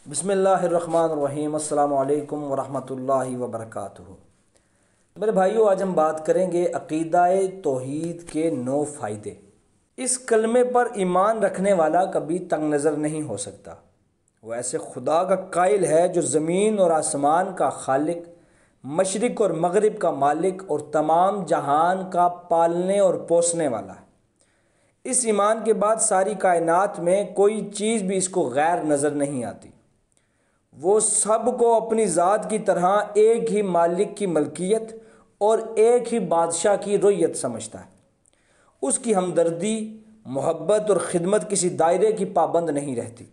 بسم اللہ الرحمن الرحیم۔ السلام علیکم ورحمۃ اللہ وبرکاتہ۔ میرے بھائیو، آج ہم بات کریں گے عقیدہ توحید کے 9 فائدے۔ اس کلمے پر ایمان رکھنے والا کبھی تنگ نظر نہیں ہو سکتا۔ وہ ایسے خدا کا قائل ہے جو زمین اور آسمان کا خالق، مشرق اور مغرب کا مالک اور تمام جہان کا پالنے اور پوسنے والا ہے۔ اس ایمان کے بعد ساری کائنات میں کوئی چیز بھی اس کو غیر نظر نہیں آتی۔ وہ سب کو اپنی ذات کی طرح ایک ہی مالک کی ملکیت اور ایک ہی بادشاہ کی رعیت سمجھتا ہے۔ اس کی ہمدردی، محبت اور خدمت کسی دائرے کی پابند نہیں رہتی۔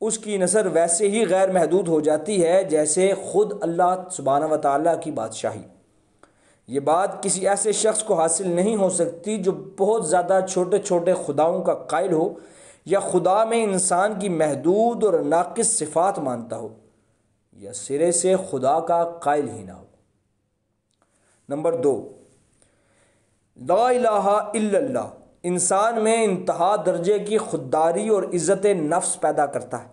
اس کی نظر ویسے ہی غیر محدود ہو جاتی ہے جیسے خود اللہ سبحانہ و تعالیٰ کی بادشاہی۔ یہ بات کسی ایسے شخص کو حاصل نہیں ہو سکتی جو بہت زیادہ چھوٹے چھوٹے خداؤں کا قائل ہو یا خدا میں انسان کی محدود اور ناقص صفات مانتا ہو یا سرے سے خدا کا قائل ہی نہ ہو۔ نمبر 2، لا الہ الا اللہ انسان میں انتہا درجے کی خودداری اور عزت نفس پیدا کرتا ہے۔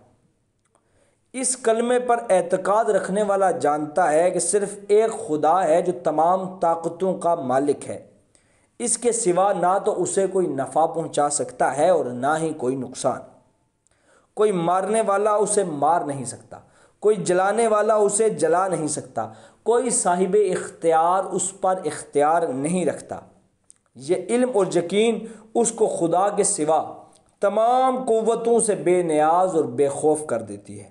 اس کلمے پر اعتقاد رکھنے والا جانتا ہے کہ صرف ایک خدا ہے جو تمام طاقتوں کا مالک ہے۔ اس کے سوا نہ تو اسے کوئی نفع پہنچا سکتا ہے اور نہ ہی کوئی نقصان۔ کوئی مارنے والا اسے مار نہیں سکتا، کوئی جلانے والا اسے جلا نہیں سکتا، کوئی صاحب اختیار اس پر اختیار نہیں رکھتا۔ یہ علم اور یقین اس کو خدا کے سوا تمام قوتوں سے بے نیاز اور بے خوف کر دیتی ہے۔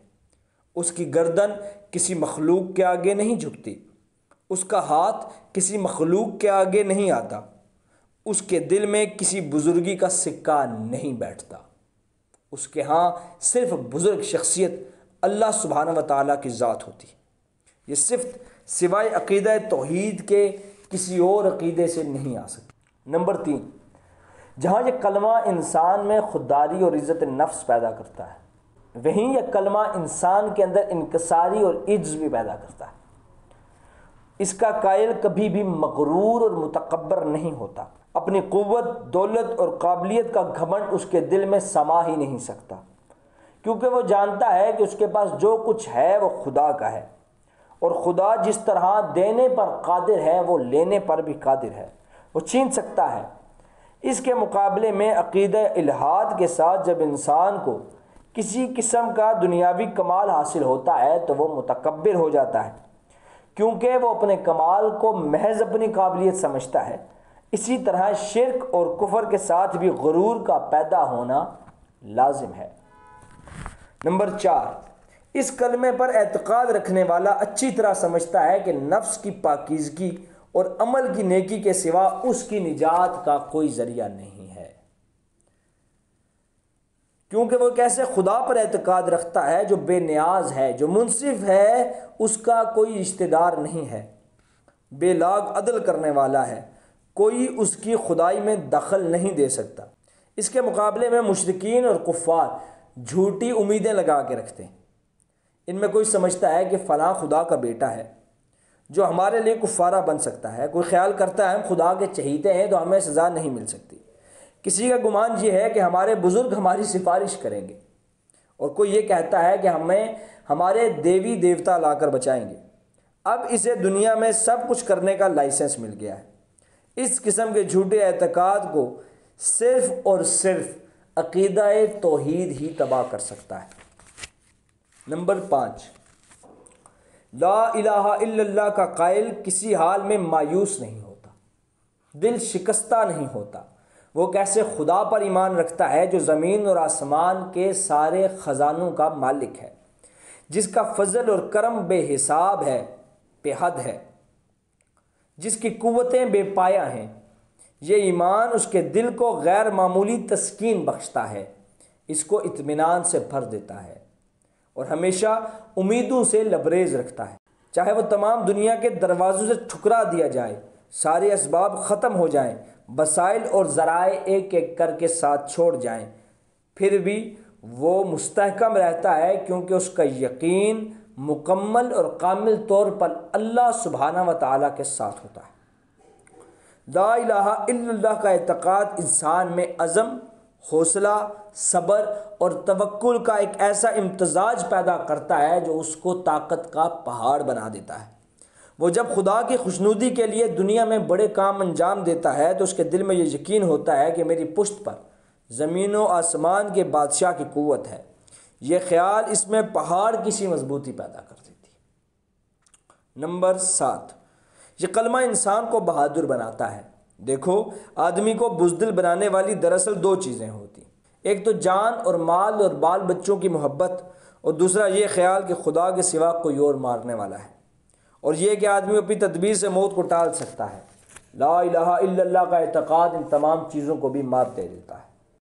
اس کی گردن کسی مخلوق کے آگے نہیں جھکتی، اس کا ہاتھ کسی مخلوق کے آگے نہیں آتا، اس کے دل میں کسی بزرگی کا سکہ نہیں بیٹھتا۔ اس کے ہاں صرف بزرگ شخصیت اللہ سبحانہ و تعالیٰ کی ذات ہوتی ہے۔ یہ صفت سوائے عقیدہ توحید کے کسی اور عقیدے سے نہیں آ سکتی۔ نمبر 3، جہاں یہ کلمہ انسان میں خودداری اور عزت نفس پیدا کرتا ہے، وہیں یہ کلمہ انسان کے اندر انکساری اور عجز بھی پیدا کرتا ہے۔ اس کا قائل کبھی بھی مغرور اور متکبر نہیں ہوتا۔ اپنی قوت، دولت اور قابلیت کا گھمنڈ اس کے دل میں سما ہی نہیں سکتا، کیونکہ وہ جانتا ہے کہ اس کے پاس جو کچھ ہے وہ خدا کا ہے، اور خدا جس طرح دینے پر قادر ہے وہ لینے پر بھی قادر ہے، وہ چھین سکتا ہے۔ اس کے مقابلے میں عقیدہ الحاد کے ساتھ جب انسان کو کسی قسم کا دنیاوی کمال حاصل ہوتا ہے تو وہ متکبر ہو جاتا ہے، کیونکہ وہ اپنے کمال کو محض اپنی قابلیت سمجھتا ہے۔ اسی طرح شرک اور کفر کے ساتھ بھی غرور کا پیدا ہونا لازم ہے۔ نمبر 4، اس کلمے پر اعتقاد رکھنے والا اچھی طرح سمجھتا ہے کہ نفس کی پاکیزگی اور عمل کی نیکی کے سوا اس کی نجات کا کوئی ذریعہ نہیں ہے، کیونکہ وہ کیسے خدا پر اعتقاد رکھتا ہے جو بے نیاز ہے، جو منصف ہے، اس کا کوئی رشتہ دار نہیں ہے، بے لاگ عدل کرنے والا ہے، کوئی اس کی خدائی میں دخل نہیں دے سکتا۔ اس کے مقابلے میں مشرکین اور کفار جھوٹی امیدیں لگا کے رکھتے ہیں۔ ان میں کوئی سمجھتا ہے کہ فلاں خدا کا بیٹا ہے جو ہمارے لیے کفارہ بن سکتا ہے، کوئی خیال کرتا ہے ہم خدا کے چہیتے ہیں تو ہمیں سزا نہیں مل سکتی، کسی کا گمان یہ ہے کہ ہمارے بزرگ ہماری سفارش کریں گے، اور کوئی یہ کہتا ہے کہ ہمیں ہمارے دیوی دیوتا لا کر بچائیں گے۔ اب اسے دنیا میں سب کچھ کرنے کا لائسنس مل گیا ہے۔ اس قسم کے جھوٹے اعتقاد کو صرف اور صرف عقیدہ توحید ہی تباہ کر سکتا ہے۔ نمبر 5، لا الہ الا اللہ کا قائل کسی حال میں مایوس نہیں ہوتا، دل شکستہ نہیں ہوتا۔ وہ کیسے خدا پر ایمان رکھتا ہے جو زمین اور آسمان کے سارے خزانوں کا مالک ہے، جس کا فضل اور کرم بے حساب ہے، بے حد ہے، جس کی قوتیں بے پایہ ہیں۔ یہ ایمان اس کے دل کو غیر معمولی تسکین بخشتا ہے، اس کو اطمینان سے بھر دیتا ہے اور ہمیشہ امیدوں سے لبریز رکھتا ہے۔ چاہے وہ تمام دنیا کے دروازوں سے ٹھکرا دیا جائے، سارے اسباب ختم ہو جائیں، وسائل اور ذرائع ایک ایک کر کے ساتھ چھوڑ جائیں، پھر بھی وہ مستحکم رہتا ہے، کیونکہ اس کا یقین مکمل اور کامل طور پر اللہ سبحانہ و تعالیٰ کے ساتھ ہوتا ہے۔ لا الہ الا اللہ کا اعتقاد انسان میں عزم، حوصلہ، صبر اور توکل کا ایک ایسا امتزاج پیدا کرتا ہے جو اس کو طاقت کا پہاڑ بنا دیتا ہے۔ وہ جب خدا کی خوشنودی کے لیے دنیا میں بڑے کام انجام دیتا ہے تو اس کے دل میں یہ یقین ہوتا ہے کہ میری پشت پر زمین و آسمان کے بادشاہ کی قوت ہے۔ یہ خیال اس میں پہاڑ کی سی مضبوطی پیدا کر دیتی ہے۔ نمبر 7، یہ کلمہ انسان کو بہادر بناتا ہے۔ دیکھو، آدمی کو بزدل بنانے والی دراصل دو چیزیں ہوتی ہیں، ایک تو جان اور مال اور بال بچوں کی محبت، اور دوسرا یہ خیال کہ خدا کے سوا کوئی اور مارنے والا ہے، اور یہ کہ آدمی اپنی تدبیر سے موت کو ٹال سکتا ہے۔ لا الہ الا اللہ کا اعتقاد ان تمام چیزوں کو بھی مات دے دیتا ہے۔